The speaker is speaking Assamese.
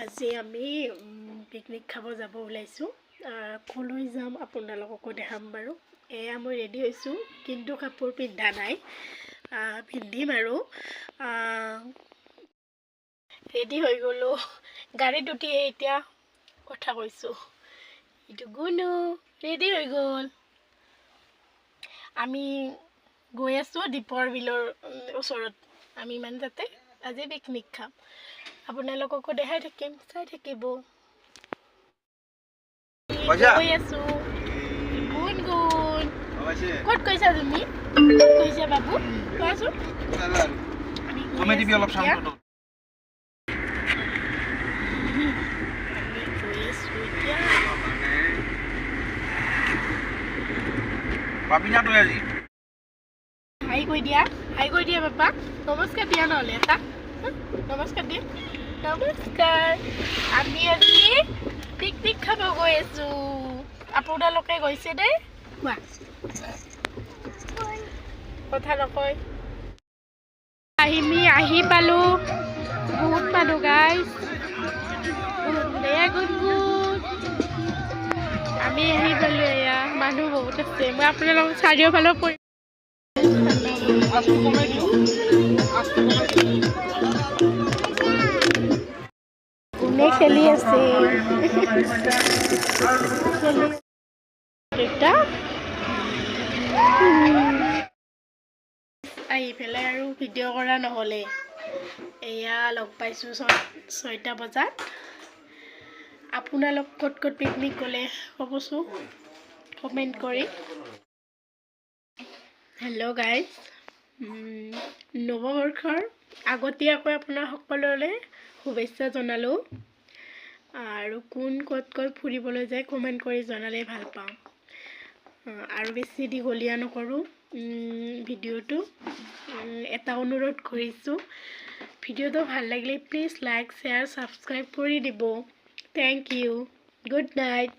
আজি আমি পিকনিক খাব যাব ওলাইছোঁ কলৈ যাম আপোনালোককো দেখাম বাৰু এয়া মই ৰেডি হৈছোঁ কিন্তু কাপোৰ পিন্ধা নাই পিন্ধিম আৰু ৰেডি হৈ গ'লো গাড়ীত উঠি এতিয়া কথা কৈছোঁ এইটো গুণু ৰেডি হৈ গ'ল আমি গৈ আছোঁ দীপৰ বিলৰ ওচৰত আমি মানে তাতে আজি পিকনিক খাম আপোনালোককো দেখাই থাকিম চাই থাকিব গৈ আছোঁ গুণ গুণ ক'ত গৈছা তুমি ক'ত গৈছা বাবু কোৱাচোন তুমি দিবি অলপ শান্ত বাবিনা তই আজি হাই কৈ দিয়া বাবা নমস্কাৰ দিয়া নহ'লে এটা নমস্কাৰ দিয়া নমস্কাৰ আমি আজি পিকনিক খাব গৈ আছোঁ আপোনালোকে গৈছে দেই কোৱা কথা নকয় আমি আহি পালোঁ বহুত মানুহ গাইজ গুণগুণ আমি আহি পালোঁ এয়া মানুহ বহুত আছে মই আপোনালোকক চাৰিওফালৰ পৰি কোনে খেলি আছে আহি পেলাই আৰু ভিডিঅ' কৰা নহ'লে এয়া লগ পাইছোঁ 6টা বজাত আপোনালোক ক'ত ক'ত পিকনিক গ'লে ক'বচোন কমেণ্ট কৰি হেল্ল' গাইজ নৱবৰ্ষৰ আগতীয়াকৈ আপোনাৰ সকলোলৈ শুভেচ্ছা জনালোঁ আৰু কোন ক'ত ক'ত ফুৰিবলৈ যায় কমেণ্ট কৰি জনালে ভাল পাওঁ আৰু বেছি দীঘলীয়া নকৰোঁ ভিডিঅ'টো এটা অনুৰোধ কৰিছোঁ ভিডিঅ'টো ভাল লাগিলে প্লিজ লাইক শ্বেয়াৰ ছাবস্ক্ৰাইব কৰি দিব থেংক ইউ গুড নাইট